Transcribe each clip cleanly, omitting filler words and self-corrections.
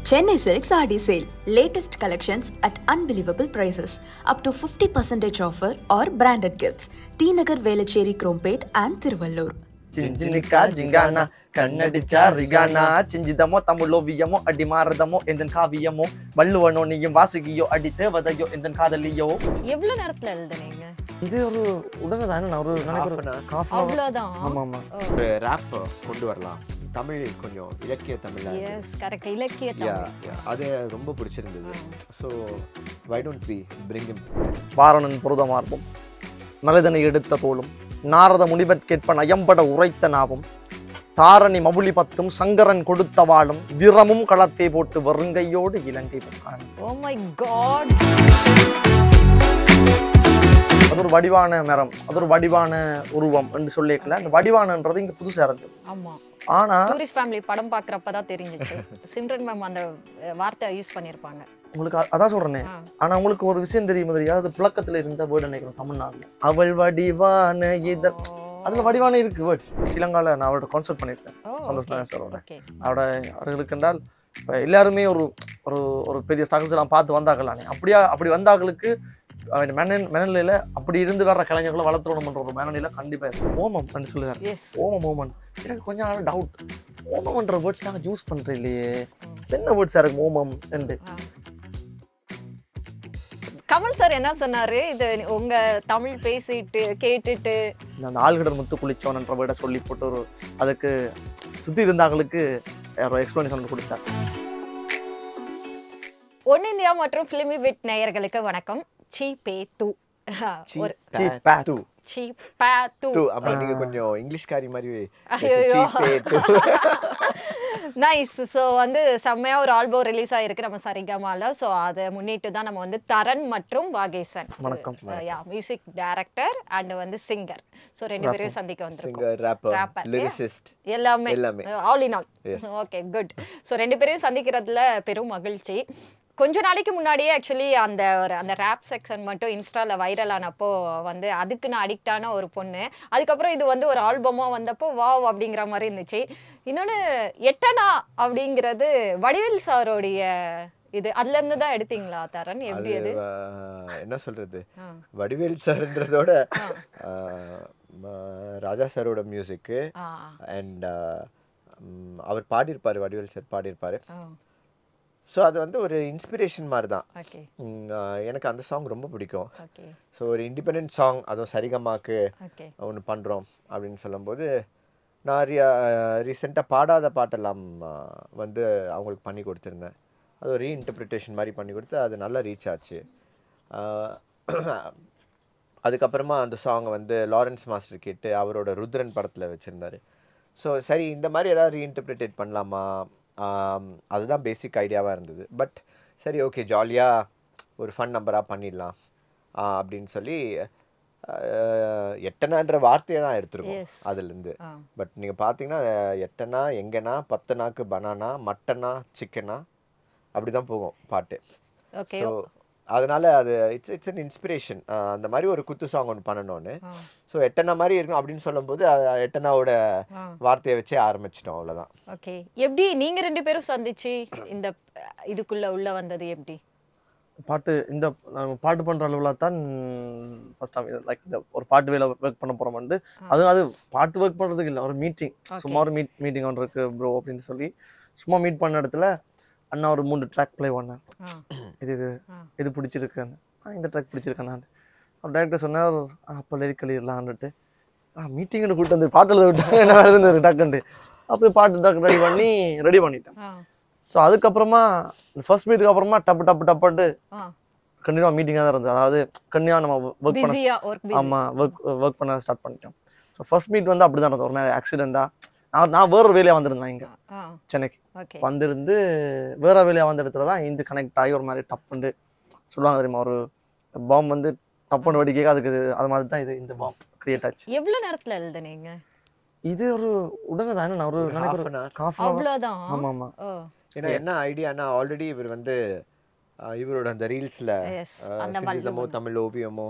Chennai Silk Saree Sale. Latest collections at unbelievable prices. Up to 50% offer or branded gifts. T Nagar Velachery Krompet and Thiruvallur. Jinjinika Jingana Kannadicha Rigana Chinjidamo Tamuloviyamo Adimaradamo Endan Kaviyamo Valluano Niyam Vasigiyo Aditevadayo Endan Kadaliyo எவ்வளவு நேரத்துல எழுதுனீங்க? இது ஒரு உடனே நான் ஒரு அவ்வளவுதான். ஆமாமா ஒரு ராப் கொண்டு வரலாம் தமிழ் கொஞ்சம் இலக்கிய தமிழா எஸ் கரெக்ட் இலக்கிய தமிழ் அது ரொம்ப பிடிச்சிருந்தது so why don't we bring him வாரணன் புரதமார்பும் நலதனை எடுத்த தோளும் நாரத முனிவர் கேட்ப நயம்பட உரைத்த நாவும் தாரணி மபுலி பத்தும் சங்கரன் கொடுத்த வாளும் விரமும் களத்தை போட்டு வருங்கையோடு இலங்கை போக்கான். ஓ மை காட், அது ஒரு வடிவான மரம், அது ஒரு வடிவான உருவம் என்று சொல்லிக்கல. அந்த வடிவானன்றது இங்க புதுசா இருக்கு. ஆமா, ஆனா டூரிஸ்ட் ஃபேமிலி படம் பாக்குறப்பதான் தெரிஞ்சிச்சு சிம்ரன் மேம் அந்த வார்த்தை யூஸ் பண்ணிருப்பாங்க. உங்களுக்கு அதான் சொல்றேனே. ஆனா உங்களுக்கு ஒரு விஷயம் தெரியும், அது புழக்கத்துல இருந்த வேர்டு நினைக்கிறேன் தமிழ்நாடுல. அவள் வடிவான இதழ், அதுல வடிவான இருக்கு வேர்ட்ஸ். இலங்கால நான் அவரோட கான்சர்ட் பண்ணிருக்கேன். சந்தோஷம் சொல்றேன். அவர்களுக்கு என்றால் எல்லாருமே ஒரு ஒரு ஒரு பெரிய ஸ்ட்ரகிள்ஸ் எல்லாம் பார்த்து வந்தாக்கலானே. அப்படி வந்தாக்களுக்கு மனநிலையில அப்படி இருந்து வர்ற கலைஞர்களை வளர்த்துறணும்ன்ற ஒரு மனநிலையில கண்டிப்பா இருக்கு. ஓமம் அப்படின்னு சொல்லுவாரு. ஓமம் எனக்கு கொஞ்சம் நாள் டவுட், ஓமம்ன்ற வேர்ட்ஸ் நாங்க யூஸ் பண்றோம் இல்லையே, என்ன வேர்ட்ஸா இருக்கு ஓமம் என்று. கமல் சார் என்ன சொன்னாரு, இது உங்க தமிழ் பேசிட்டு கேட்டுட்டு அந்த ஆழ்கடல் முத்து குளிச்சோன்ற வேர்டை சொல்லி போட்டு ஒரு அதுக்கு சுத்தி இருந்தாங்களுக்கு எக்ஸ்பிளனேஷன் கொடுத்தார். ஒன் இந்தியா மற்றும் ஃபிலிமி வித் நேயர்களுக்கு வணக்கம். நீங்க கொஞ்சம் இங்கிலீஷ்காரி மாதிரி நைஸ். ஸோ வந்து செம்மையா ஒரு ஆல்பம் ரிலீஸ் ஆயிருக்கு நம்ம சரிகமால. ஸோ அதை முன்னிட்டு தான் நம்ம வந்து தரன் மற்றும் வாகேசன், மியூசிக் டைரக்டர் அண்ட் வந்து சிங்கர், ஸோ ரெண்டு பேரையும் சந்திக்க வந்திருக்கோம். எல்லாமே all in all. Okay good. So ரெண்டு பேரையும் சந்திக்கிறதுல பெரும் மகிழ்ச்சி. கொஞ்ச நாளைக்கு முன்னாடியே ஆக்சுவலி அந்த ரேப் செக்ஷன் மட்டும் இன்ஸ்டால வைரல் ஆனப்போ வந்து அதுக்கு நான் அடிக்ட் ஆன ஒரு பொண்ணு. அதுக்கப்புறம் இது வந்து ஒரு ஆல்பமா வந்தப்போ வாவ் அப்படிங்கிற மாதிரி இருந்துச்சு. இன்னொன்னு எட்டனா அப்படிங்கிறது வடிவேல் சாரோடைய இது, அதுல இருந்து தான் எடுத்தீங்களா தரன்? எப்படி அது என்ன சொல்றது, வடிவேல் சார்ன்றதோட ராஜா சாரோட மியூசிக் அண்ட் அவர் பாடியிருப்பாரு, வடிவேல் சார் பாடியிருப்பாரு. ஸோ அது வந்து ஒரு இன்ஸ்பிரேஷன் மாதிரி தான். எனக்கு அந்த சாங் ரொம்ப பிடிக்கும். ஸோ ஒரு இண்டிபெண்ட் சாங், அதுவும் சரிகமாக்கு ஒன்று பண்ணுறோம் அப்படின்னு சொல்லும்போது நான் ரீசெண்டாக பாடாத பாட்டெல்லாம் வந்து அவங்களுக்கு பண்ணி கொடுத்துருந்தேன். அது ஒரு ரீஇன்டர்பிரிட்டேஷன் மாதிரி பண்ணி கொடுத்து அது நல்லா ரீச் ஆச்சு. அதுக்கப்புறமா அந்த சாங்கை வந்து லாரன்ஸ் மாஸ்டர் கேட்டு அவரோட ருத்ரன் படத்தில் வச்சுருந்தாரு. ஸோ சரி இந்த மாதிரி ஏதாவது ரீஇன்டர்பிரிட்டேட் பண்ணலாமா, அதுதான் பேசிக் ஐடியாவாக இருந்தது. பட் சரி ஓகே ஜாலியாக ஒரு ஃபன் நம்பராக பண்ணிடலாம் அப்படின்னு சொல்லி எட்டனான்ற வார்த்தையை தான் எடுத்துருக்கோம் அதுலேருந்து. பட் நீங்கள் பார்த்தீங்கன்னா எட்டனா எங்கனா பத்தனாக்கு பனானா மட்டனா சிக்கனா அப்படி தான் போகும் பாட்டு. ஸோ அதனால அது இட்ஸ் அன் இன்ஸ்பிரேஷன். அந்த மாதிரி ஒரு குத்து சாங் ஒன்று பண்ணணும்னு. ஸோ எட்டனா மாதிரி இருக்கும் அப்படின்னு சொல்லும்போது எட்டனாவோட வார்த்தையை வச்சே ஆரம்பிச்சிட்டோம், அவ்வளோதான். ஓகே. எப்படி நீங்க ரெண்டு பேரும் சந்திச்சு இந்த இதுக்குள்ள உள்ள வந்தது எப்படி? இந்த பாட்டு பண்ற அளவுல தான் ஃபர்ஸ்ட் டைம் லைக் இந்த ஒரு பாட்டு வேலை ஒர்க் பண்ண போறோம்னு. அது பாட்டு ஒர்க் பண்றதுக்கு இல்லை, ஒரு மீட்டிங், சும்மா ஒரு மீட்டிங் ஒன்று இருக்கு ப்ரோ அப்படின்னு சொல்லி சும்மா மீட் பண்ண இடத்துல அண்ணா ஒரு 3 ட்ராக் ப்ளே பண்ணேன். இது பிடிச்சிருக்குன்னு, இந்த ட்ராக் பிடிச்சிருக்கேன். நான் அவர் டைரக்டர் சொன்னார் அப்போ லிரிக் எழுதிடலான்ட்டு மீட்டிங்னு கூப்பிட்டு வந்து பாட்டு எழுத விட்டாங்க. என்ன வேறு இருந்தது டக்குன்ட்டு அப்படி பாட்டு டக்கு ரெடி பண்ணிட்டேன். ஸோ அதுக்கப்புறமா ஃபர்ஸ்ட் மீட்டுக்கு அப்புறமா டப்புன்ட்டு கண்டினியூவாக மீட்டிங்காக தான் இருந்தது. அதாவது கண்டினியூவாக நம்ம ஒர்க் பண்ண ஸ்டார்ட் பண்ணிட்டோம். ஸோ ஃபர்ஸ்ட் மீட் வந்து அப்படி தான் இருந்தது. ஒரு மாதிரி ஆக்சிடெண்ட்டாக நான் வேற வேலையாக வந்திருந்தேன் இங்கே சென்னைக்கு வந்திருந்து வேற வேலையாக வந்த இடத்துல தான் இந்த கனெக்ட் ஆகி ஒரு மாதிரி டப்புண்டு சொல்லுவாங்க தெரியுமா, ஒரு பாம்பு வந்து டப்புன்னு வெடி கேட்க அதுக்கு அது மாதிரி தான் இந்த பாம்பு கிரியேட் ஆச்சு. எவ்வளவு நேரத்துல எழுதுனீங்க? இது ஒரு உடனே தான் நான் ஒரு அவ்வளவுதான். ஆமா ஆமா. ஏன்னா என்ன ஐடியானா ஆல்ரெடி இவர் வந்து இவரோட அந்த ரீல்ஸ்ல சிந்திதமோ தமிழ் ஓவியமோ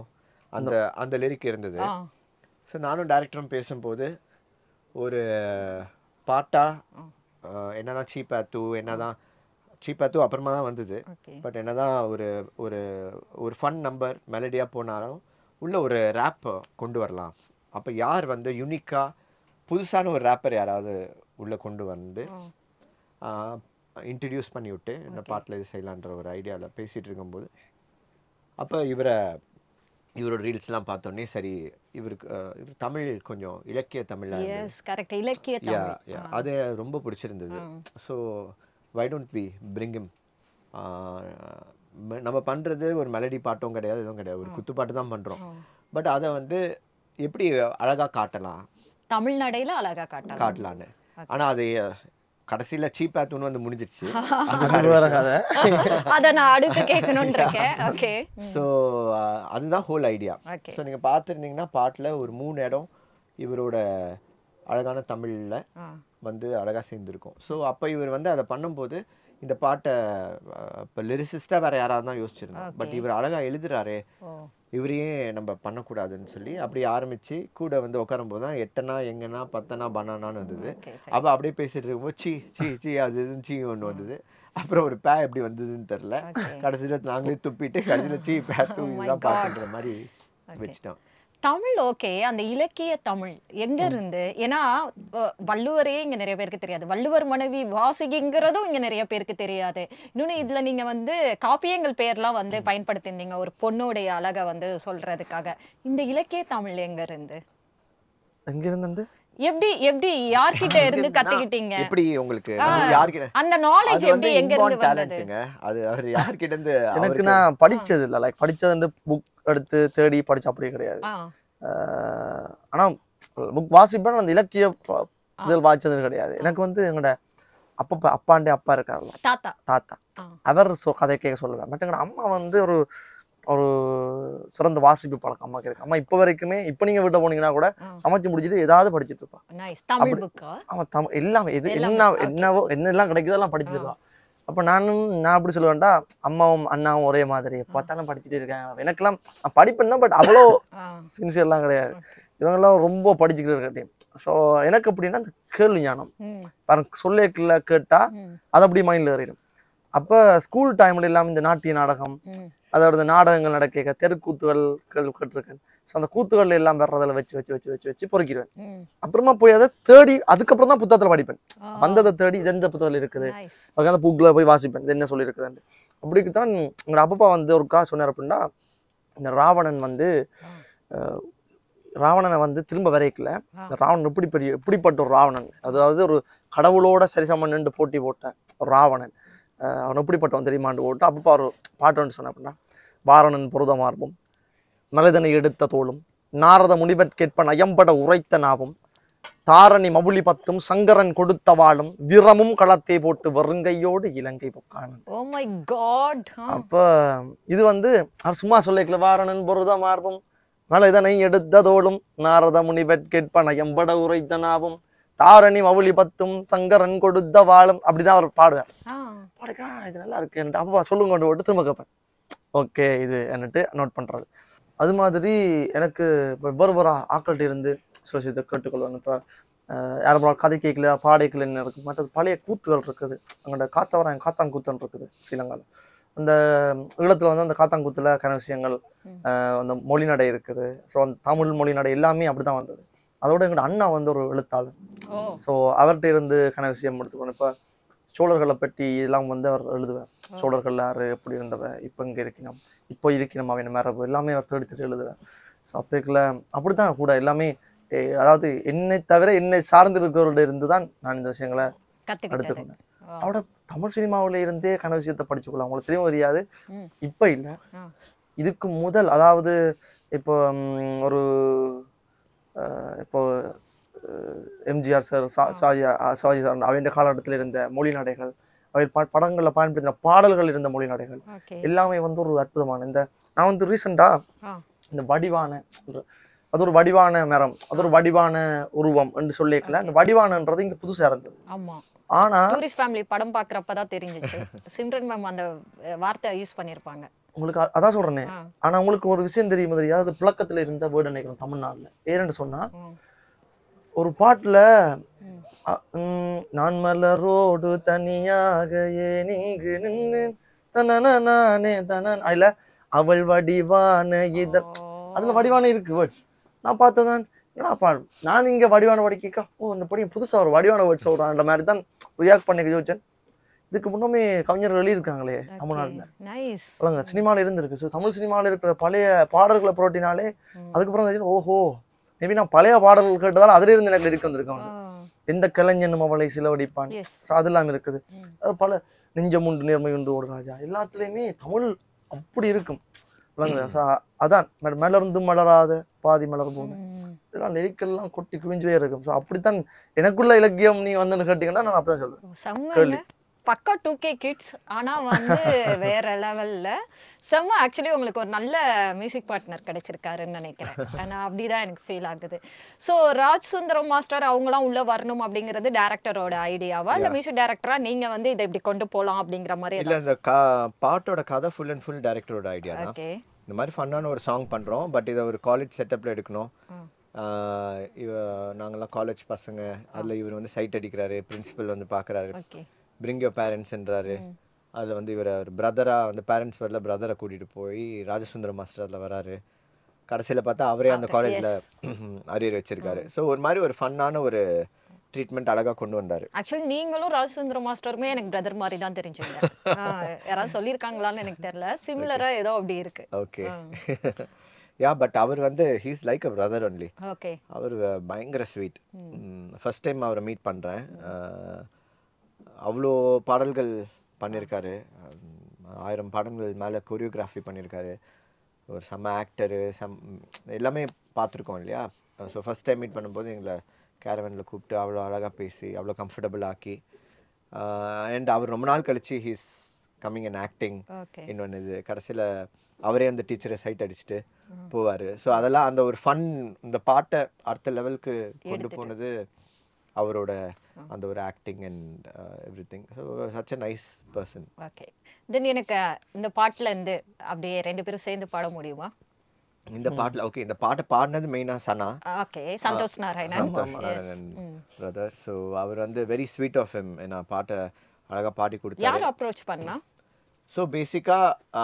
அந்த லிரிக் இருந்தது. ஸோ நானும் டைரக்டரும் பேசும்போது ஒரு பாட்டா என்னதான் சீப்பா தூ என்னதான் சீப்பாத்து அப்புறமா தான் வந்தது. பட் என்னதான் ஒரு ஒரு ஒரு ஃபன் நம்பர் மெலடியாக போனாலும் உள்ள ஒரு ரேப் கொண்டு வரலாம். அப்போ யார் வந்து யூனிக்காக புதுசான ஒரு ரேப்பர் யாராவது உள்ளே கொண்டு வந்து இன்ட்ரடியூஸ் பண்ணி விட்டு இந்த பாட்டில் இது செய்யலான்ற ஒரு ஐடியாவில் பேசிகிட்டு இருக்கும்போது அப்போ இவரோட ரீல்ஸ்லாம் பார்த்தோன்னே சரி இவருக்கு இவர் தமிழ் கொஞ்சம் இலக்கிய தமிழ் அது ரொம்ப பிடிச்சிருந்தது. So why don't we bring him. நம்ம பண்ணுறது ஒரு மெலடி பாட்டும் கிடையாது, எதுவும் கிடையாது, ஒரு குத்துப்பாட்டு தான் பண்ணுறோம். பட் அதை வந்து எப்படி அழகாக காட்டலாம், தமிழ்நாடையில் அழகாக காட்டலான்னு. ஆனால் அது கடைசியில் சீப்பாத்துன்னு வந்து முடிஞ்சிருச்சு. அதை நான் அடுத்து கேட்கணும்னு இருக்கேன். ஓகே, ஸோ அதுதான் ஹோல் ஐடியா. ஸோ நீங்கள் பார்த்துருந்தீங்கன்னா பாட்டில் ஒரு 3 இடம் இவரோட அழகான தமிழில் வந்து அழகாக சேர்ந்துருக்கும். ஸோ அப்போ இவர் வந்து அதை பண்ணும்போது இந்த பாட்டை இப்போ லிரிசிஸ்டாக வேறு யாராவது தான் யோசிச்சிருந்தோம். பட் இவர் அழகாக எழுதுறாரே, இவரையே நம்ம பண்ணக்கூடாதுன்னு சொல்லி அப்படி ஆரம்பித்து கூட வந்து உட்காரும்போது தான் 8னா எங்கன்னா 10னா பனானான்னு வந்தது. அப்போ அப்படியே பேசிட்டு இருக்கும்போது சீ அது இதுன்னு சீ ஒன்று வந்தது. அப்புறம் ஒரு எப்படி வந்ததுன்னு தெரில. கடைசியில் நாங்களே துப்பிட்டு கடைசியில் பேத்து இதுதான் பாட்டுன்ற மாதிரி வச்சுட்டோம். தமிழ் ஓகே, அந்த இலக்கிய தமிழ் எங்க இருந்து? ஏன்னா வள்ளுவரே இங்க நிறைய பேருக்கு தெரியாது, வள்ளுவர் மனைவி வாசுகிங்கிறதும் இங்க நிறைய பேருக்கு தெரியாது. இன்னொன்னு இதுல நீங்க வந்து காப்பியங்கள் பேர்லாம் வந்து பயன்படுத்திருந்தீங்க ஒரு பொண்ணுடைய அழகை வந்து சொல்றதுக்காக. இந்த இலக்கிய தமிழ் எங்க இருந்து? எப்படி யார்கிட்ட இருந்து கத்துக்கிட்டீங்க? எப்படி உங்களுக்கு யார்கிட்ட அந்த நாலேஜ் எப்படி எங்க இருந்து வந்தது? அது அவர் யார்கிட்ட இருந்து? எனக்கு நான் படிச்சது இல்ல, லைக் படிச்சது புக் எடுத்து தேடி படிச்ச அப்படி கிடையாது. ஆனா புக் வாசிப்பேன், அந்த இலக்கிய இதில் வாசிச்சது கிடையாது. எனக்கு வந்து எங்களோட அப்பாண்டே அப்பா இருக்காருல்ல, தாத்தா, அவர் கதை கேட்க சொல்லுவேன். பட் எங்களோட அம்மா வந்து ஒரு சிறந்த வாசிப்பு பழக்கம் அம்மாக்கு இருக்கு. அம்மா இப்போ வரைக்குமே, இப்போ நீங்க வீட்டை போனீங்கன்னா கூட சமைச்சு முடிச்சுட்டு ஏதாவது படிச்சுட்டு இருப்பான். அவன் தமிழ் எல்லாமே இது என்னெல்லாம் கிடைக்குதோ எல்லாம் படிச்சிருக்கான். அப்போ நான் அப்படி சொல்லுவேன்டா, அம்மாவும் அண்ணாவும் ஒரே மாதிரி பார்த்தாலும் படிச்சுட்டு இருக்காங்க. எனக்கெல்லாம் நான் படிப்பேன் தான், பட் அவ்வளோ சின்சியர்லாம் கிடையாது. இவங்கெல்லாம் ரொம்ப படிச்சுக்கிட்டு இருக்கட்டையும். ஸோ எனக்கு எப்படின்னா அந்த கேள்வி ஞானம் சொல்லேக்குள்ள கேட்டா அது அப்படி மைண்ட்ல ஏறிடும். அப்போ ஸ்கூல் டைம்ல இல்லாமல் இந்த நாட்டிய நாடகம், அதோட நாடகங்கள் நடக்க தெருக்கூத்துகள் கேட்டிருக்கேன். ஸோ அந்த கூத்துகள் எல்லாம் வர்றதில் வச்சு பொறுக்கிடுவேன். அப்புறமா போய் அதை தேடி அதுக்கப்புறம் தான் புத்தகத்தில் படிப்பேன். வந்ததை தேடி இது எந்த புத்தகத்தில் இருக்குது, அந்த புக்கில் போய் வாசிப்பேன் இது என்ன சொல்லியிருக்குதுன்னு. அப்படிக்கு தான் எங்களோட அப்பா வந்து ஒருக்கா சொன்னார் அப்படின்னா, இந்த ராவணனை வந்து திரும்ப வரைக்கல, இந்த ராவணன் எப்படிப்பட்ட ஒரு ராவணன், அதாவது ஒரு கடவுளோட சரிசமன் நின்று போட்டி போட்ட ஒரு ராவணன், அவன் எப்படிப்பட்டவன் தெரியுமான்னு போட்டு அப்பப்பா ஒரு பாட்டு ஒன்று சொன்ன அப்படின்னா, வாரணன் பொருதமார்பும் மலைதனை எடுத்த தோளும் நாரத முனிவர் கேட்ப நயம்பட உரைத்த நாவும் தாரணி மவுளி பத்தும் சங்கரன் கொடுத்த வாளும் விரமும் களத்தை போட்டு வருங்கையோடு இலங்கை பொக்கானன். அப்ப இது வந்து அவர் சும்மா சொல்லிக்கல, வாரணன் பொருதமார்பும் மலைதனை எடுத்த தோளும் நாரத முனிவர் கேட்ப நயம்பட உரைத்த நாவும் தாரணி மவுளி பத்தும் சங்கரன் கொடுத்த வாளும், அப்படிதான் அவர் பாடுவார். பாடுக்கா இது நல்லா இருக்கு, அப்பா சொல்லுங்க கொண்டு போட்டு திரும்ப கேட்பேன். ஓகே இது என்னட்டு நோட் பண்றது. அது மாதிரி எனக்கு இப்போ வெவ்வேறு ஆக்கள்கிட்ட இருந்து சில இதை கேட்டுக்கொள்வாங்க. இப்போ யாரும் கதை கேட்கல பாடைகள் என்ன இருக்குது, மற்றது பழைய கூத்துகள் இருக்குது. அங்கோட காத்தான் கூத்தன் இருக்குது ஸ்ரீலங்காவில். அந்த ஈழத்தில் வந்து அந்த காத்தாங்கூத்துல கனவிஷயங்கள், அந்த மொழிநடை இருக்குது. ஸோ அந்த தமிழ் மொழிநடை எல்லாமே அப்படிதான் வந்தது. அதோட எங்களோட அண்ணா வந்து ஒரு எழுத்தாளர். ஸோ அவர்கிட்ட இருந்து கனவிஷயம் எடுத்துக்கணும். இப்போ சோழர்களை பற்றி எல்லாம் வந்து அவர் எழுதுவார். சோழர்கள் யாரு, எப்படி இருந்தவ, இப்போ இங்கே இருக்கணும், இப்போ இருக்கணும், அவன் மரபு எல்லாமே அவர் தேடி எழுதுவார். ஸோ அப்போக்குள்ள அப்படித்தான் கூட எல்லாமே, அதாவது என்னை தவிர என்னை சார்ந்து இருக்கிறவர்கள இருந்து தான் நான் இந்த விஷயங்களை எடுத்துக்கொண்டேன். அவட தமிழ் சினிமாவில இருந்தே கன விஷயத்தை படிச்சுக்கலாம். அவங்களுக்கு தெரியும் தெரியாது, இப்ப இல்லை, இதுக்கு முதல், அதாவது இப்போ இப்போ எம்ஜிஆர் சார், சிவாஜி சார் அவன் காலகட்டத்தில் இருந்த மொழி நடைகள், அவை படங்கள்ல பயன்படுத்தின பாடல்கள் இருந்த மொழி நடைகள் எல்லாமே வந்து ஒரு அற்புதமான, இந்த நான் வந்து ரீசெண்டா இந்த வடிவான, அது ஒரு வடிவான மரம், அது ஒரு வடிவான உருவம் என்று சொல்லிக்கல, அந்த வடிவானன்றது இங்க புதுசா இருந்தது. ஆனா டூரிஸ்ட் ஃபேமிலி படம் பார்க்கறப்பதான் தெரிஞ்சிச்சு சிம்ரன் மேம் அந்த வார்த்தை யூஸ் பண்ணிருப்பாங்க. உங்களுக்கு அதான் சொல்றேனே. ஆனா உங்களுக்கு ஒரு விஷயம் தெரியுமா தெரியாது, அது புழக்கத்துல இருந்த வேர்டு நினைக்கிறோம் தமிழ்நாடுல. ஏன்னு சொன்னா, ஒரு பாட்டுல நான் மலரோடு தனியாக ஏன் இங்கு நின்று தனே அதுல அவள் வடிவான இதழ் அதுல வடிவான இருக்கு வேர்ட்ஸ். நான் பார்த்ததான் நான் இங்க வடிவான படிக்க இந்த படி புதுசா ஒரு வடிவான வேர்ட்ஸ் சொல்றான்ற மாதிரி தான் ரியாக்ட் பண்ணி யோசிச்சேன். இதுக்கு முன்னமே கவிஞர்கள் எழுதியிருக்காங்களே தமிழ்நாட்டுல சினிமால இருந்திருக்கு. ஸோ தமிழ் சினிமால இருக்கிற பழைய பாடல்களை புரட்டினாலே அதுக்கப்புறம் ஓஹோ மேபி நான் பழைய பாடல்கள் கேட்டதால அதுல இருந்து எனக்கு இருக்கு வந்திருக்கேன். எந்த கலைஞனும் அவளை சிலவடிப்பான் அது எல்லாம் இருக்குது. அது பல நெஞ்சமுண்டு நேர்மை உண்டு ஒரு ராஜா எல்லாத்துலயுமே தமிழ் அப்படி இருக்கும். அதான் மலர்ந்து மலராத பாதி மலர் போன இதெல்லாம் லிரிக்கெல்லாம் கொட்டி குவிஞ்சே இருக்கும். ஸோ அப்படித்தான் எனக்குள்ள இலக்கியம் நீ வந்து கேட்டீங்கன்னா நான் அப்படிதான் சொல்லுவேன். பக்கா 2K கிட்ஸ் ஆனா வந்து வேற லெவல்ல செம்ம. ஆக்சுவலி உங்களுக்கு ஒரு நல்ல மியூசிக் பார்ட்னர் கிடைச்சிருக்காருன்னு நினைக்கிறேன். ஆனா அப்படிதான் எனக்கு ஃபீல் ஆகுது. ஸோ ராஜ் சுந்தரம் மாஸ்டர் அவங்களாம் உள்ள வரணும் அப்படிங்கிறது டைரக்டரோட ஐடியாவா இல்ல மியூசிக் டைரக்டரா நீங்க வந்து இதை இப்படி கொண்டு போலாம் அப்படிங்கிற மாதிரி? இல்ல இந்த பாட்டோட கதை ஃபுல் அண்ட் ஃபுல் டைரக்டரோட ஐடியா தான். இந்த மாதிரி ஃபன்னான ஒரு சாங் பண்றோம், பட் இதை ஒரு காலேஜ் செட்டப்ல எடுக்கணும். நாங்கெல்லாம் காலேஜ் பசங்க, அதுல இவர் வந்து சைட் அடிக்கிறாரு, பிரின்சிபல் வந்து பாக்குறாரு, பிரிங் யோர் பேரண்ட்ஸ்ன்றாரு. அதில் வந்து இவர் பிரதராக வந்து பேரண்ட்ஸ் வரல பிரதரை கூட்டிகிட்டு போய் ராஜசுந்தரம் மாஸ்டர் அதில் வராரு. கடைசியில் பார்த்தா அவரே அந்த காலேஜில் அரியர் வச்சிருக்காரு. ஸோ ஒரு மாதிரி ஒரு ஃபன்னான ஒரு ட்ரீட்மெண்ட் அழகாக கொண்டு வந்தார். ஆக்சுவலி நீங்களும் ராஜசுந்தரம் மாஸ்டருமே எனக்கு பிரதர் மாதிரி தான் தெரிஞ்சுங்க. யாராவது சொல்லியிருக்காங்களான்னு எனக்கு தெரியல, சிமிலராக ஏதோ அப்படி இருக்கு. ஓகே யா, பட் அவர் வந்து he's like a brother only. Okay, அவர் பயங்கர ஸ்வீட். ஃபர்ஸ்ட் டைம் அவரை மீட் பண்ணுறேன். அவ்வளோ பாடல்கள் பண்ணியிருக்காரு, 1000 பாடல்கள் மேலே கொரியோகிராஃபி பண்ணியிருக்காரு. ஒரு செம்ம ஆக்டரு, எல்லாமே பார்த்துருக்கோம் இல்லையா. ஸோ ஃபஸ்ட் டைம் மீட் பண்ணும்போது எங்களை கேரவனில் கூப்பிட்டு அவ்வளோ அழகாக பேசி அவ்வளோ கம்ஃபர்டபுள் ஆக்கி, அண்ட் அவர் ரொம்ப நாள் கழிச்சு ஹீஸ் கம்மிங் அண்ட் ஆக்டிங். இன்னொன்று இது கடைசியில் அவரே அந்த டீச்சரை சைட் அடிச்சுட்டு போவார். ஸோ அதெல்லாம் அந்த ஒரு ஃபன், இந்த பாட்டை அடுத்த லெவலுக்கு கொண்டு போனது அவரோட அந்த ஒரு acting and everything. So such a nice person. Okay, then எனக்கு இந்த பாட்டுல இருந்து அப்படியே ரெண்டு பேரும் சேர்ந்து பாட முடியுமா? இந்த பாட்டுல ஓகே, இந்த பாட்டை பாடினது மெயினா Sana. Okay, Santhosh Narayanan brother. So அவர் வந்து வெரி ஸ்வீட் ஆஃப் ஹிம். நான் பாட்டை அழகா பாடி கொடுத்தாரு. யார் அப்ரோச் பண்ணா? ஸோ பேசிக்காக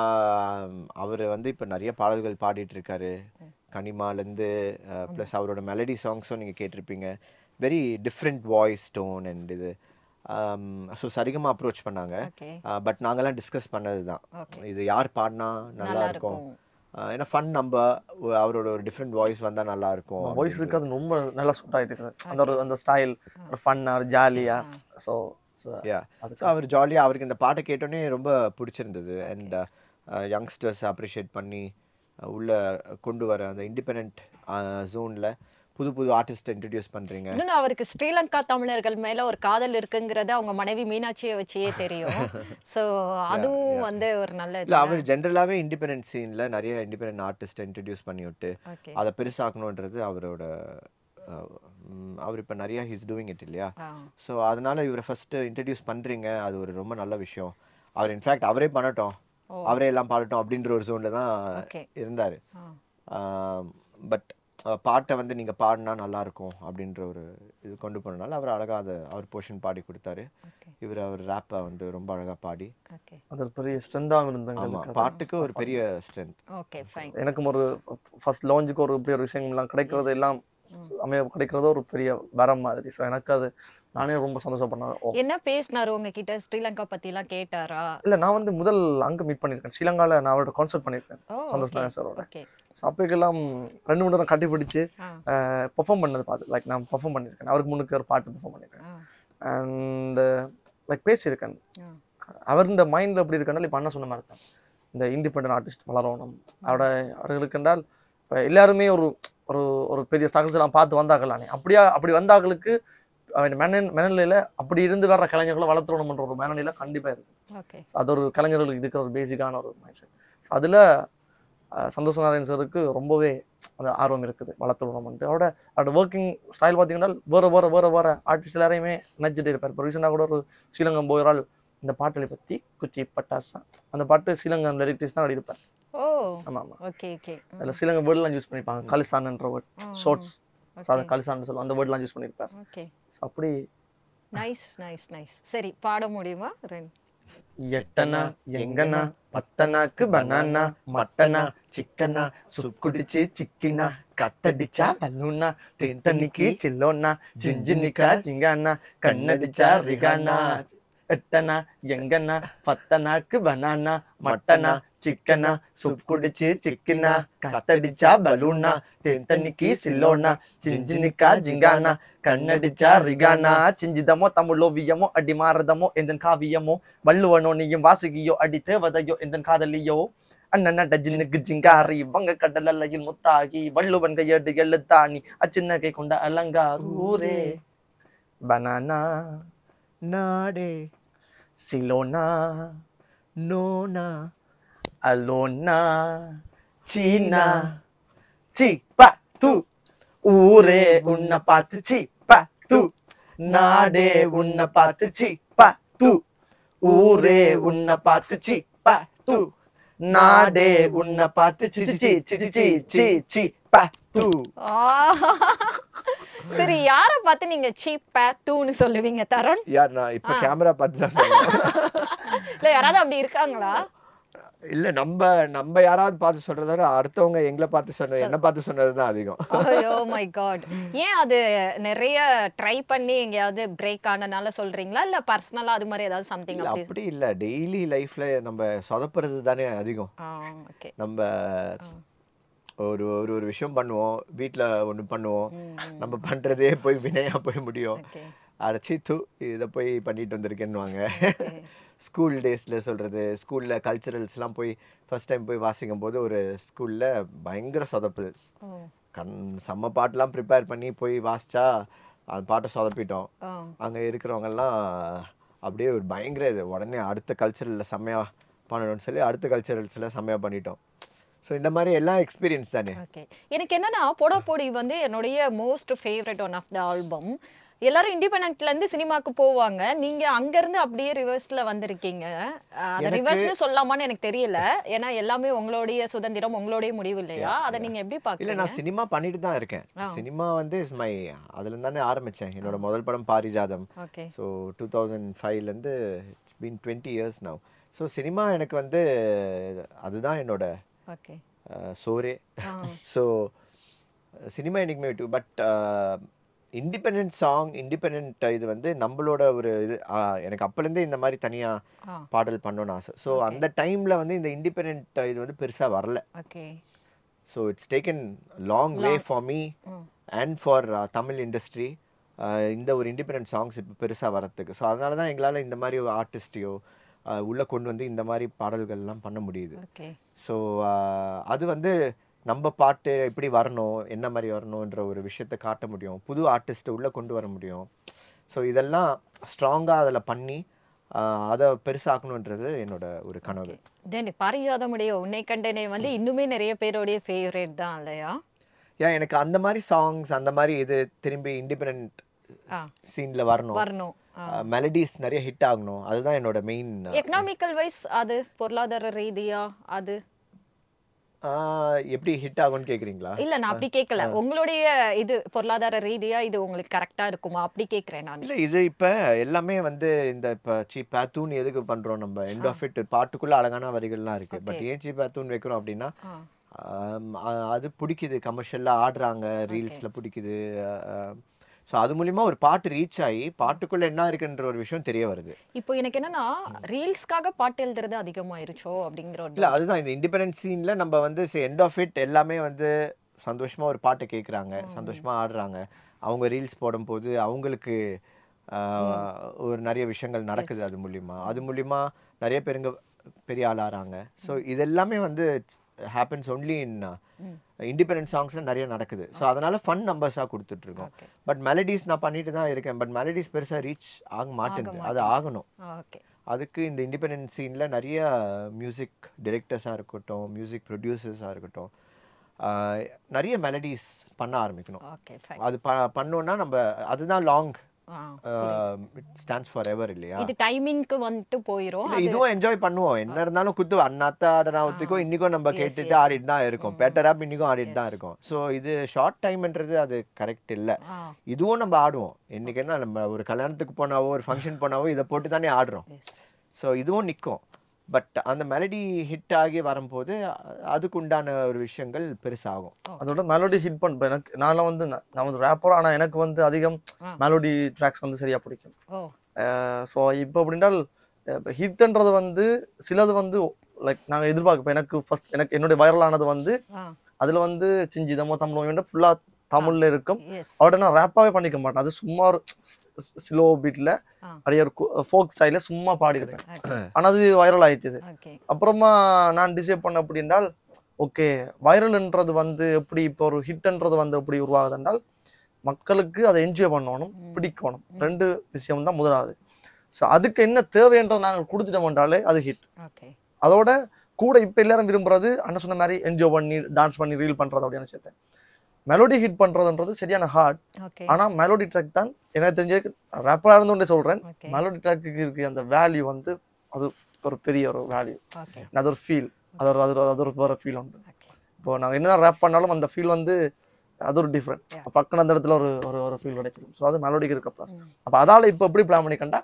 அவர் வந்து இப்போ நிறைய பாடல்கள் பாடிட்டு இருக்காரு, கனிமாலேருந்து. ப்ளஸ் அவரோட மெலடி சாங்ஸும் நீங்கள் கேட்டிருப்பீங்க. Very different voice tone and இது. ஸோ சரிகமா அப்ரோச் பண்ணாங்க. பட் நாங்கள்லாம் டிஸ்கஸ் பண்ணது தான், இது யார் பாடினா நல்லா இருக்கும். ஏன்னா ஃபன் நம்பர், அவரோட ஒரு டிஃப்ரெண்ட் வாய்ஸ் வந்தால் நல்லா இருக்கும். வாய்ஸுக்கு அது ரொம்ப நல்லா சூட் ஆகிட்டு இருக்குது, அந்த ஸ்டைல் ஒரு ஃபன்னாக ஜாலியாக. ஸோ அவர் ஜாலியாக, அவருக்கு இந்த பாட்டை கேட்டோன்னே ரொம்ப பிடிச்சிருந்தது. அண்ட் யங்ஸ்டர்ஸ் அப்ரிஷியேட் பண்ணி உள்ளே கொண்டு வர அந்த இண்டிபெண்ட் ஜோனில் புது புது ஆர்டிஸ்ட் இன்ட்ரோடியூஸ் பண்றீங்க. இன்னும் அவருக்கு ஸ்ரீலங்கா தமிழர்கள் மேல ஒரு காதல் இருக்குங்கிறது அவங்க மனைவி மீனாட்சியை வச்சே தெரியும். ஸோ அதுவும் வந்து ஒரு நல்ல இல்லை, அவர் ஜென்ரலாகவே இண்டிபெண்டன்ட் சீனில் நிறைய இண்டிபெண்டன்ட் ஆர்டிஸ்ட்டை இன்ட்ரடியூஸ் பண்ணி விட்டு அதை பெருசாக்கணுன்றது அவரோட. அவர் இப்போ நிறைய ஹீஸ் டூயிங் இட் இல்லையா. ஸோ அதனால இவரை ஃபர்ஸ்ட் இன்ட்ரடியூஸ் பண்ணுறீங்க, அது ஒரு ரொம்ப நல்ல விஷயம். அவர் இன்ஃபேக்ட் அவரே பண்ணட்டும், அவரே எல்லாம் பாடட்டும் அப்படின்ற ஒரு ஜோனில் தான் இருந்தார். பட் பாட்டை வந்து நீங்கள் பாடினா நல்லாயிருக்கும் அப்படின்ற ஒரு இது கொண்டு போனனால அவர் அழகாக அதை அவர் போர்ஷன் பாடி கொடுத்தாரு. அவர் ரேப்பை வந்து ரொம்ப அழகாக பாடி அது பெரிய ஸ்ட்ரென்த்தாக இருந்தாங்க. ஆமாம், பாட்டுக்கு ஒரு பெரிய ஸ்ட்ரென்த். எனக்கும் ஒரு ஃபர்ஸ்ட் லான்ச்சுக்கு ஒரு பெரிய விஷயங்கள்லாம் கிடைக்கிறது எல்லாம் கிடைக்கிறதோ ஒரு பெரிய வரம் மாதிரி. ஸோ எனக்கு அது நானே ரொம்ப சந்தோஷப்பட்டேன். என்ன பேசினாரு உங்ககிட்ட? ஸ்ரீலங்கா பத்தி எல்லாம் கேட்டாரா? இல்ல, நான் வந்து முதல் அங்க மீட் பண்ணிருக்கேன், ஸ்ரீலங்கால நான் அவரோட கான்சர்ட் பண்ணிருக்கேன் சந்தோஷ் நாராயண் சாரோட. அப்போக்கெல்லாம் 2 மணி நேரம் கட்டி பிடிச்சி பெர்ஃபார்ம் பண்ணது பார்த்து லைக் நான் பெர்ஃபார்ம் பண்ணியிருக்கேன். அவருக்கு முன்னுக்கு ஒரு பாட்டு பெர்ஃபார்ம் பண்ணியிருக்கேன் அண்ட் லைக் பேசியிருக்கேன். அவர் இந்த மைண்டில் எப்படி இருக்கனால இப்போ அண்ணா சொன்ன மாதிரி தான் இந்த இண்டிபெண்டன்ட் ஆர்டிஸ்ட் வளரணும். அவர்களுக்கு என்றால் இப்போ எல்லாருமே ஒரு ஒரு ஒரு பெரிய ஸ்ட்ரகிள்ஸ் எல்லாம் பார்த்து வந்தாக்கலானே, அப்படி வந்தாக்களுக்கு மனநிலையில அப்படி இருந்து வர்ற கலைஞர்களை வளர்த்துறணும்ன்ற ஒரு மனநிலையில கண்டிப்பா இருக்கு. அது ஒரு கலைஞர்களுக்கு இருக்கிற ஒரு பேசிக்கான ஒரு மைண்ட் செட். அதுல சந்தோஷ் நாராயண் சாருக்கு ரொம்பவே அந்த ஆர்வம் இருக்குது வளர்த்துறணும்ட்டு. அவரோட ஒர்க்கிங் ஸ்டைல் பார்த்தீங்கன்னா வேற ஆர்டிஸ்ட் எல்லாரையுமே நினைச்சிட்டு இருப்பார். இப்போ ரீசெண்டாக கூட ஒரு ஸ்ரீலங்கன் போயிரால் இந்த பாட்டில் பற்றி குச்சி பட்டாசா அந்த பாட்டு ஸ்ரீலங்கன் லிரிக்ஸ் தான் எழுதியிருப்பார். ஆமா ஆமா, அதில் ஸ்ரீலங்கன் வேர்ட்லாம் யூஸ் பண்ணிப்பாங்க. கலிசான்ன்ற வேர்ட், ஷார்ட்ஸ் கலிசான்னு சொல்லுவோம், அந்த வேர்ட்லாம் யூஸ் பண்ணியிருப்பார். ஓகே, அப்படி நைஸ் நைஸ் நைஸ். சரி, பாட முடியுமா? எட்டனா எங்கனா பத்தனாக்கு பனானா மட்டனா சிக்கனா சுக்குடிச்சு சிக்கினா கத்தடிச்சா பலூனா தேன்தண்ணிக்கு சில்லோனா ஜிஞ்சினிக்கா ஜிங்கானா கண்ணடிச்சா ரிகானா எட்டனா எங்கனா பத்தனாக்கு பனானா மட்டனா சிக்கனா சுக்குடிச்சு சிக்கினா கத்தடிச்சா பலூனா தேன்தண்ணிக்கு சில்லோனா ஜிஞ்சினிக்கா ஜிங்கானா கண்ணடிச்சா ரிகானா சிஞ்சிதமோ தமிழோவியமோ அடி மாரதமோ எந்தன் காவியமோ வள்ளுவனோ நீயும் வாசுகியோ அடி தேவதையோ எந்தன் காதலியோ அண்ணன் டஜினுக்கு ஜிங்காரி வங்க கடல் அல்லையில் முத்தாகி வள்ளுவன் கையடு எழுத்தாணி அச்சின்னகை கொண்ட அலங்காரூரே பனானா நாடே சிலோனா நோனா அலோனா சீனா சிப்பா தூ ஊரே உன்னை பார்த்து சிப்பா தூ நாடே உன்னை பார்த்து சிப்பா தூ ஊரே உன்னை பார்த்து சிப்பா தூ நாடே உன்னை பார்த்து C C C C C C பா தூ. சரி, யார பார்த்து நீங்க சீப் தூன்னு சொல்லுவீங்க தருண்? யார்? நான் இப்ப கேமரா பார்த்து தான் சொல்றேன். இல்ல யாராவது அப்படி இருக்காங்களா? இல்ல, நம்ம யாராவது பார்த்து சொல்றத விட அடுத்தவங்க எங்களை பார்த்து சொன்னது, என்ன பார்த்து சொன்னதுதான் அதிகம். Oh my God. ஏன் அது நிறைய ட்ரை பண்ணி எங்கயாவது பிரேக் ஆனனால சொல்றீங்களா, இல்ல பர்சனலா அது மாதிரி ஏதாவது சம்திங்? அப்படி இல்ல, டெய்லி லைஃப்ல நம்ம சொதப்புறது தானே அதிகம். ஓகே. நம்ம ஒரு ஒரு விஷயம் பண்ணுவோம், வீட்டுல ஒண்ணு பண்ணுவோம், நம்ம பண்றதே போய் வினையா போய் முடியும். அடைச்சி தூ இதை போய் பண்ணிட்டு வந்திருக்கேன்னுவாங்க. ஸ்கூல் டேஸில் சொல்கிறது, ஸ்கூலில் கல்ச்சுரல்ஸ்லாம் போய் ஃபஸ்ட் டைம் போய் வாசிக்கும் போது ஒரு ஸ்கூலில் பயங்கர சொதப்பு. செம்ம பாட்டெலாம் ப்ரிப்பேர் பண்ணி போய் வாசித்தா அந்த பாட்டை சொதப்பிட்டோம். அங்கே இருக்கிறவங்கெல்லாம் அப்படியே ஒரு பயங்கர இது, உடனே அடுத்த கல்ச்சுரலில் செம்மையாக பண்ணணும்னு சொல்லி அடுத்த கல்ச்சுரல்ஸில் செம்மையாக பண்ணிட்டோம். ஸோ இந்த மாதிரி எல்லாம் எக்ஸ்பீரியன்ஸ் தானே. ஓகே. எனக்கு என்னன்னா போடா போடி வந்து என்னுடைய most favourite one of the album. எல்லாரும் இண்டிபெண்டன்ட்ல இருந்து சினிமாக்கு போவாங்க, நீங்க அங்க இருந்து அப்படியே ரிவர்ஸ்ல வந்திருக்கீங்க. அத ரிவர்ஸ்னு சொல்லலாமான்னு எனக்கு தெரியல, ஏன்னா எல்லாமே உங்களுடைய சுதந்திரம், உங்களுடைய முடிவு இல்லையா? அதை நீங்க எப்படி பாக்குறீங்க? இல்ல, நான் சினிமா பண்ணிட்டு தான் இருக்கேன். சினிமா வந்து இஸ் மை, அதுல இருந்து தானே ஆரம்பிச்சேன். என்னோட முதல் படம் பாரிஜாதம். ஸோ 2005ல இருந்து it's been 20 years now. So cinema எனக்கு வந்து அதுதான் என்னோட சோரே. ஸோ சினிமா எனக்கு விட்டு, பட் இண்டிபெண்டன்ட் சாங், இண்டிபெண்டன்ட் இது வந்து நம்மளோட ஒரு இது. எனக்கு அப்போலேருந்தே இந்த மாதிரி தனியாக பாடல் பண்ணணும்னு ஆசை. ஸோ அந்த டைமில் வந்து இந்த இண்டிபெண்டன்ட் இது வந்து பெருசாக வரல. So it's taken long way for me and for Tamil industry இந்த ஒரு இண்டிபெண்டன்ட் சாங்ஸ் இப்போ பெருசாக வரத்துக்கு. ஸோ அதனால தான் எங்களால் இந்த மாதிரி ஒரு ஆர்டிஸ்டையோ உள்ளே கொண்டு வந்து இந்த மாதிரி பாடல்கள்லாம் பண்ண முடியுது. ஸோ அது வந்து நம்ம பாட்டு எப்படி வரணும், என்ன மாதிரி வரணுன்ற ஒரு விஷயத்தை காட்ட முடியும், புது ஆர்டிஸ்ட்டை உள்ளே கொண்டு வர முடியும். ஸோ இதெல்லாம் ஸ்ட்ராங்காக அதில் பண்ணி அதை பெருசாக்கணுன்றது என்னோட ஒரு கனவு. பாரிஜாதமுடைய உன்னை கண்டனே வந்து இன்னுமே நிறைய பேருடைய ஃபேவரேட் தான் இல்லையா? ஏன் எனக்கு அந்த மாதிரி சாங்ஸ், அந்த மாதிரி இது திரும்பி இண்டிபெண்டன்ட் சீனில் வரணும், மெலடிஸ் நிறைய ஹிட் ஆகணும், அதுதான் என்னோட மெயின். எக்கனாமிக்கல் வைஸ் அது பொருளாதார ரீதியா அது எப்படி ஹிட் ஆகும்னு கேக்குறீங்களா? இல்ல, நான் அப்படி கேட்கல. உங்களுடைய இது பொருளாதார ரீதியா இது உங்களுக்கு கரெக்டா இருக்குமா அப்படி கேக்குறேன் நான். இல்ல, இது இப்ப எல்லாமே வந்து இந்த இப்ப சீப்பாத்தூன் எதுக்கு பண்றோம், நம்ம எண்ட் ஆஃப் இட் பாட்டுக்குள்ள அழகான வரிகள்லாம் இருக்கு. பட் ஏன் சீப்பாத்தூன் வைக்கிறோம் அப்படின்னா அது பிடிக்குது, கமர்ஷியலா ஆடுறாங்க, ரீல்ஸ்ல பிடிக்குது. ஸோ அது மூலியமா ஒரு பாட்டு ரீச் ஆகி பாட்டுக்குள்ள என்ன இருக்குன்ற ஒரு விஷயம் தெரிய வருது. இப்போ எனக்கு என்னன்னா ரீல்ஸ்க்காக பாட்டு எழுதுறது அதிகமாயிருச்சோ அப்படிங்கிற. இல்ல, அதுதான் இந்த இண்டிபெண்டன்ட் சீன்ல நம்ம வந்து எண்ட் ஆஃப் இட் எல்லாமே வந்து சந்தோஷமா ஒரு பாட்டை கேட்குறாங்க, சந்தோஷமா ஆடுறாங்க. அவங்க ரீல்ஸ் போடும்போது அவங்களுக்கு ஒரு நிறைய விஷயங்கள் நடக்குது. அது மூலியமா நிறைய பேருங்க பெரிய ஆள் ஆறாங்க. ஸோ இதெல்லாமே வந்து happens only in independent songs நிறைய நடக்குது. ஸோ அதனால ஃபன் நம்பர்ஸாக கொடுத்துட்டு இருக்கோம். பட் மெலடிஸ் நான் பண்ணிட்டு தான் இருக்கேன். பட் மெலடிஸ் பெருசாக ரீச் ஆக மாட்டேங்குது, அது ஆகணும். அதுக்கு இந்த இண்டிபெண்டன்ட் சீனில் நிறைய மியூசிக் டைரக்டர்ஸாக இருக்கட்டும், மியூசிக் ப்ரொடியூசர்ஸாக இருக்கட்டும், நிறைய மெலடிஸ் பண்ண ஆரம்பிக்கணும். அது பண்ணோன்னா நம்ம அதுதான் long it stands for ever இல்லையா? இது டைமிங்க்கு வந்துட்டு போயிரும். இதுவும் என்ஜாய் பண்ணுவோம். என்ன இருந்தாலும் குத்து அண்ணாத்தா ஆடனாவத்துக்கும் இன்னைக்கும் நம்ம கேட்டுட்டு ஆடிட்டு தான் இருக்கும். பேட்டர் ஆப் இன்னைக்கும் ஆடிட்டு தான் இருக்கும். ஸோ இது ஷார்ட் டைம்ன்றது அது கரெக்ட் இல்லை. இதுவும் நம்ம ஆடுவோம். இன்னைக்கு என்ன நம்ம ஒரு கல்யாணத்துக்கு போனாவோ ஒரு ஃபங்க்ஷன் போனாவோ இதை போட்டு தானே ஆடுறோம். ஸோ இதுவும் நிற்கும். பட் அந்த மெலடி ஹிட் ஆகி வரும்போது அதுக்கு உண்டான ஒரு விஷயங்கள் பெருசாகும். அதோட மெலோடி ஹிட் பண்ணுறேன். எனக்கு நான் வந்து ரேப்பர், ஆனால் எனக்கு வந்து அதிகம் மெலோடி ட்ராக்ஸ் வந்து சரியா பிடிக்கும். ஸோ இப்போ அப்படின்றால் ஹிட்ன்றது வந்து சிலது வந்து லைக் நாங்கள் எதிர்பார்ப்போம். எனக்கு என்னுடைய வைரலானது வந்து அதில் வந்து சிஞ்சிதமோ தமிழோ ஃபுல்லாக தமிழ்ல இருக்கும். அவட நான் ரேப்பாவே பண்ணிக்க மாட்டேன். அது சும்மா ஒரு ஸ்லோ பீட்ல அப்படியே ஒரு ஃபோக் ஸ்டைல சும்மா பாடிருக்கேன். ஆனா அது வைரல் ஆயிடுச்சு. அப்புறமா நான் டிசைட் பண்ண அப்படின்றால் ஓகே வைரல்ன்றது வந்து எப்படி இப்போ ஒரு ஹிட்ன்றது வந்து எப்படி உருவாகுது என்றால் மக்களுக்கு அதை என்ஜாய் பண்ணணும், பிடிக்கணும். ரெண்டு விஷயம் தான் முதலாவது. ஸோ அதுக்கு என்ன தேவைன்றதை நாங்கள் கொடுத்துட்டோம்ன்றாலே அது ஹிட். அதோட கூட இப்போ எல்லாரும் விரும்புறது அண்ணன் சொன்ன மாதிரி என்ஜாய் பண்ணி டான்ஸ் பண்ணி ரீல் பண்றது அப்படின்னு விஷயத்த மெலோடி ஹிட் பண்றதுன்றது சரியான ஹார்ட். ஆனா மெலோடி ட்ராக் தான் எனக்கு தெரிஞ்ச ரேப்பரா இருந்து சொல்றேன். மெலோடி ட்ராக்கு இருக்கு அந்த வேல்யூ வந்து அது ஒரு பெரிய ஒரு வேல்யூ. அது ஒரு ஃபீல், அது ஒரு வேற ஃபீல் உண்டு. இப்போ நாங்கள் என்ன ரேப் பண்ணாலும் அந்த ஃபீல் வந்து அது ஒரு டிஃப்ரெண்ட். பக்கம் அந்த இடத்துல ஒரு ஃபீல் கிடைச்சிடும். ஸோ அது மெலோடிக்கு இருக்க ப்ளஸ். அப்போ அதால இப்போ எப்படி பிளான் பண்ணி கண்டா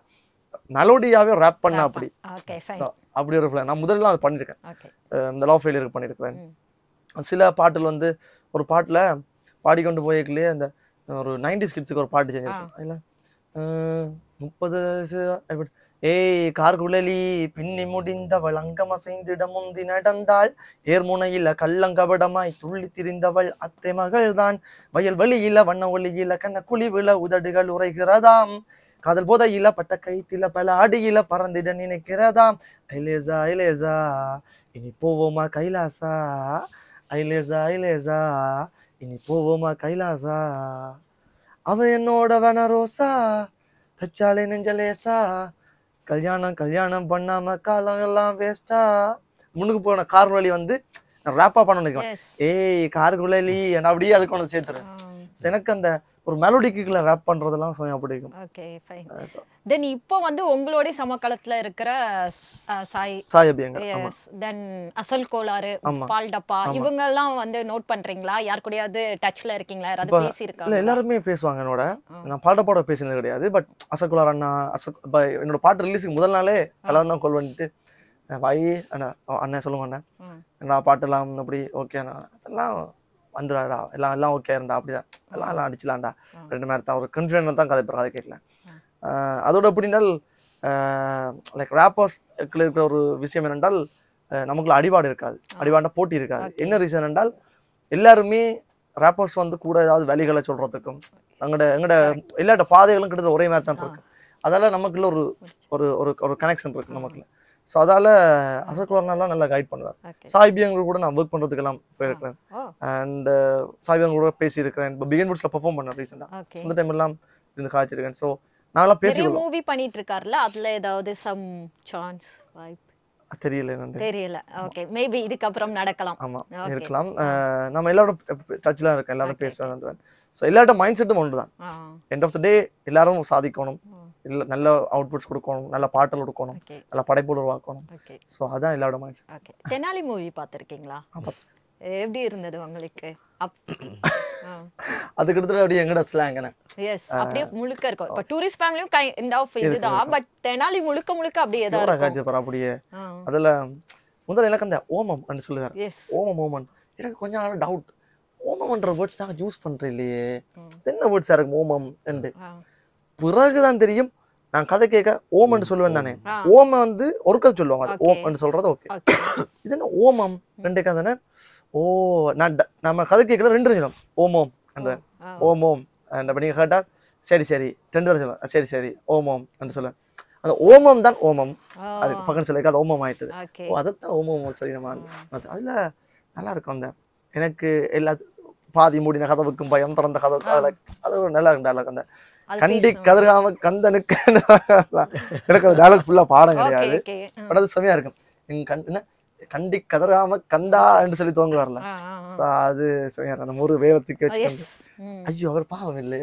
மெலோடியாவே ரேப் பண்ண அப்படி அப்படி ஒரு பிளான் நான் முதல்ல அது பண்ணியிருக்கேன். இந்த லவ் ஃபெயிலியருக்கு பண்ணியிருக்கிறேன். சில பாட்டுகள் வந்து ஒரு பாட்டில் பாடிக்கொண்டு போயிருக்கலையே அந்த ஒரு 90s கிட்ஸுக்கு ஒரு பாட்டு செஞ்சிருக்கேன். இல்லை 30 ஏய் கார்குழலி பின்னி முடிந்தவள் அங்கம் அசைந்திட முந்தி நடந்தாள் ஏர்முனையில கள்ளங்கபடமாய் துள்ளி திரிந்தவள் அத்தை மகள் தான் வயல் வெளியில வண்ண ஒளியில கண்ண குழிவில உதடுகள் உரைகிறதாம் காதல் போதையில பட்ட கைத்தில பல அடியில பறந்திட நினைக்கிறதாம் ஐலேசா ஐலேசா இனி போவோமா கைலாசா ஐலேசா ஐலேசா இனி போவோமா கைலாசா அவ என்னோட வனரோசா தச்சாலே நெஞ்சலேசா கல்யாணம் கல்யாணம் பண்ணாம காலம் எல்லாம் வேஸ்டா. முன்னுக்கு போன கார் வழி வந்து ரேப்பா பண்ண நினைக்கிறேன். ஏய் கார் குழலி என்ன அப்படியே அதுக்கு ஒன்று சேர்த்துறேன். எனக்கு அந்த ஒரு மெலோடிக்குள்ள ரேப் பண்றதெல்லாம் சும்மா பிடிக்கும். Okay fine. தென் இப்போ வந்து உங்களோட சமகாலத்துல இருக்கிற சாய் அபியங்கர், எஸ், தென் அசல் கோளாறு, பால் டப்பா இவங்க எல்லாம் வந்து நோட் பண்றீங்களா? யார் கூடயாவது டச்ல இருக்கீங்களா? யாராவது பேசி இருக்காங்க? இல்ல எல்லாருமே பேசுவாங்க என்னோட. நான் பால் டப்பாவோட பேசினது கிடையாது. பட் அசல் கோளாறு அண்ணா என்னோட பாட்டு ரிலீஸுக்கு முதல் நாளே எல்லாம் தான் கால் பண்ணிட்டு வாய் அண்ணன் சொல்லுங்க அண்ணன் நான் பாட்டெல்லாம் அப்படி ஓகே அண்ணா அதெல்லாம் வந்துடாடா எல்லாம் ஓகேண்டா அப்படிதான் எல்லாம் அடிச்சலாம்டா 2 மணி நேரம் தான் ஒரு கான்ஃபிடென்ட் தான் கதை கேட்கல. அதோட எப்படின்னால் லைக் ரேப்பர்ஸ்ல இருக்கிற ஒரு விஷயம் என்னென்றால் நமக்குள்ள அடிபாடு இருக்காது, அடிபாண்ட போட்டி இருக்காது. என்ன ரீசன் என்றால் எல்லாருமே ரேப்பர்ஸ் வந்து கூட ஏதாவது வேலைகளை சொல்றதுக்கும் எங்களோட எல்லா பாதைகளும் கிட்ட ஒரே மாதிரி தான் இருக்கு. அதால நமக்குள்ள ஒரு கனெக்ஷன் இருக்கு நமக்குள்ள. ஸோ அதால அசோக்குலாம் நல்லா கைட் பண்ணுவார். சாய்பியங்கள் கூட நான் ஒர்க் பண்றதுக்கெல்லாம் போயிருக்கிறேன். அண்ட் சாய்பியங்கள் கூட பேசியிருக்கிறேன். இப்போ பிகின் வுட்ஸ்ல பெர்ஃபார்ம் பண்ணேன் ரீசெண்டாக. அந்த டைம் எல்லாம் இருந்து காய்ச்சிருக்கேன். ஸோ நாங்களாம் பேசிக்கிறோம். மூவி பண்ணிட்டு இருக்காருல, அதுல ஏதாவது சம் சான்ஸ் வாய்ப்பு தெரியல. ஓகே மேபி இதுக்கு அப்புறம் நடக்கலாம். ஆமா இருக்கலாம். நம்ம எல்லாரோட டச்ல இருக்கோம், எல்லாரும் பேசுவாங்க. ஸோ எல்லாரோட மைண்ட் செட்டும் ஒன்று தான். எண்ட் ஆஃப் த டே எல்லாரும் சாதிக்கணும், இல்ல நல்ல அவுட்புட்ஸ் கொடுக்கணும், நல்ல பாட்டல் கொடுக்கணும், நல்ல படைப்புகள் உருவாக்கணும். ஸோ அதான் எல்லாரோட mind set. Okay Tenali movie பார்த்திருக்கீங்களா? எப்படி இருந்தது உங்களுக்கு? அது கிட்டத்தட்ட அப்படியே எங்கட ஸ்லாங்னா எஸ் அப்படியே முழுக்க இருக்கும். இப்ப டூரிஸ்ட் ஃபேமிலியும் கைண்ட் ஆஃப் இதுதான். பட் தெனாலி முழுக்க அப்படியே தான் இருக்கும். அப்படியே அதுல முதல்ல எனக்கு அந்த ஓமம் என்று சொல்லுவார். ஓமம் எனக்கு கொஞ்சம் நாள் டவுட். ஓமம்ன்ற வேர்ட்ஸ் நாங்கள் யூஸ் பண்றோம் இல்லையே, என்ன வேர்ட்ஸா இருக்கும் ஓமம் என்று. பிறகுதான் தெரியும். நான் கதை கேட்க ஓமன்னு சொல்லுவேன் தானே, ஓம வந்து ஒரு கதை சொல்லுவாங்க, ஓம் சொல்றது ஓகே. இது என்ன ஓமம் ரெண்டு கதை தானே. ஓ நான் நம்ம கதை கேட்கல 2 சொல்லுவோம் ஓமோம் அந்த ஓமோம் அப்ப நீங்க கேட்டா சரி 2 சொல்லுவேன் சரி ஓமோம் என்று சொல்லுவேன். அந்த ஓமம் தான் ஓமம், அது பக்கம் சொல்லிக்க அது ஓமம் ஆயிட்டது. அதைத்தான் ஓமம் சொல்லி நம்ம அதுல நல்லா இருக்கும். அந்த எனக்கு எல்லா பாதி மூடின கதவுக்கும் பயம் திறந்த கதவு அது ஒரு நல்லா இருக்கும். அந்த கண்டி கதிர்காம கந்தனுக்கு எனக்கு அந்த டயலாக் ஃபுல்லா பாடம் கிடையாது, பட் அது செமையா இருக்கும். என்ன கண்டி கதறாம கந்தா என்று சொல்லி தோங்க வரல. அது அந்த ஒரு வேவத்துக்கு வச்சு ஐயோ அவர் பாவம் இல்லை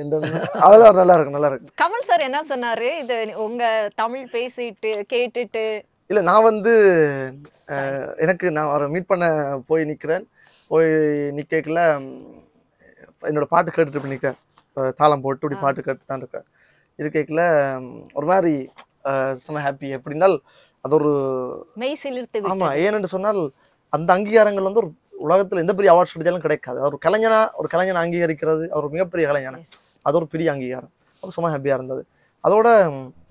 அதெல்லாம் நல்லா இருக்கும் நல்லா இருக்கும். கமல் சார் என்ன சொன்னாரு இது உங்க தமிழ் பேசிட்டு கேட்டுட்டு? இல்ல நான் வந்து எனக்கு நான் அவரை மீட் பண்ண போய் நிக்கிறேன். போய் நிக்கல என்னோட பாட்டு கேட்டுட்டு போய் நிக்கிறேன். தாளம் போட்டு இப்படி பாட்டு கேட்டு தான் இருக்கேன். இது கேட்கல ஒரு மாதிரி செம ஹாப்பி. எப்படின்னாலும் அது ஒரு மெய் சிலிர்த்து. ஆமா, ஏன்னு சொன்னால் அந்த அங்கீகாரங்கள் வந்து ஒரு உலகத்துல எந்த பெரிய அவார்ட்ஸ் கிடைச்சாலும் கிடைக்காது. ஒரு கலைஞனை அங்கீகரிக்கிறது, அவர் மிகப்பெரிய கலைஞனை, அது ஒரு பெரிய அங்கீகாரம். அது செம ஹாப்பியா இருந்தது. அதோட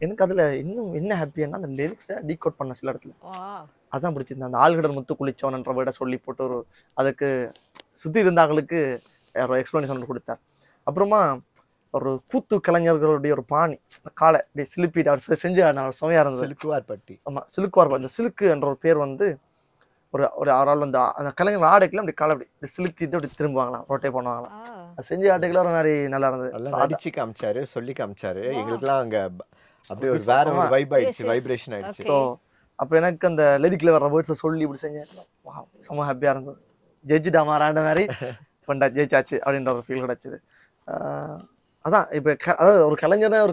எனக்கு அதுல இன்னும் என்ன ஹாப்பின்னா அந்த லிரிக்ஸை டீகோட் பண்ண சில இடத்துல அதான் பிடிச்சிருந்தேன். அந்த ஆழ்கடல் முத்து குளிச்சவன்ற விட சொல்லி போட்டு ஒரு அதுக்கு சுத்தி இருந்தாங்களுக்கு எக்ஸ்பிளனேஷன் கொடுத்தார். அப்புறமா ஒரு கூத்து கலைஞர்களுடைய ஒரு பாணி காலை இப்படி சிலுப்பிட்டு அவர் செஞ்சு செமையா இருந்தது. சிலுக்குவார்பட்டி. ஆமா, சிலுக்குவார்பட்டி. அந்த சிலுக்கு என்ற ஒரு பேர் வந்து ஒரு ஆள் வந்து அந்த கலைஞர்கள் ஆடைக்குள்ள அப்படி காலை அப்படி சிலுக்கிட்டு அப்படி திரும்புவாங்களாம், ரொட்டே பண்ணுவாங்களாம். அது செஞ்சு ஆட்டைக்குள்ள ஒரு மாதிரி நல்லா இருந்தது. நல்லா அடிச்சு காமிச்சாரு, சொல்லி காமிச்சாரு. எங்களுக்குலாம் அங்க அப்படியே ஒரு வேற ஒரு வைப் ஆயிடுச்சு, வைப்ரேஷன் ஆயிடுச்சு. ஸோ அப்போ எனக்கு அந்த லிரிக்ல வர வேர்ட்ஸை சொல்லி இப்படி செஞ்சேன். செம்ம ஹாப்பியா இருந்தது. ஜட்ஜிடா மாறாண்ட மாதிரி பண்டா ஜெயிச்சாச்சு அப்படின்ற ஒரு ஃபீல் கிடைச்சிது. அதான் இப்போ அதாவது ஒரு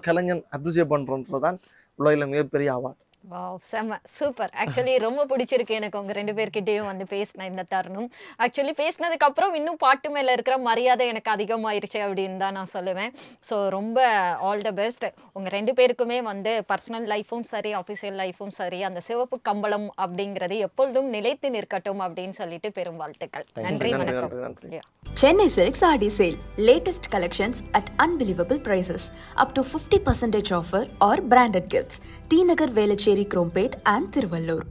கலைஞன் அப்ரிசியேட் பண்றதுதான் உலகில் மிகப்பெரிய அவார்ட். வாவ், செம சூப்பர். ஆக்சுவலி ரொம்ப பிடிச்சிருக்கு எனக்கு உங்க 2 பேர்கிட்டயும் வந்து பேசின இந்த தருணம். ஆக்சுவலி பேசினதுக்கு அப்புறம் இன்னும் பாட்டு மேல இருக்கிற மரியாதை எனக்கு அதிகமாயிருச்சு அப்படின்னு தான் நான் சொல்லுவேன். ஸோ ரொம்ப ஆல் த பெஸ்ட். உங்க 2 பேருக்குமே வந்து பர்சனல் லைஃபும் சரி, அஃபிஷியல் லைஃபும் சரி, அந்த சிவப்பு கம்பளம் அப்படிங்கிறது எப்பொழுதும் நிலைத்து நிற்கட்டும் அப்படின்னு சொல்லிட்டு பெரும் வாழ்த்துக்கள். நன்றி, வணக்கம். Chennai Silks Aadi Sale. Latest collections at unbelievable prices. Up to 50% offer or branded gifts. T Nagar Velachery Krompet and Tiruvallur.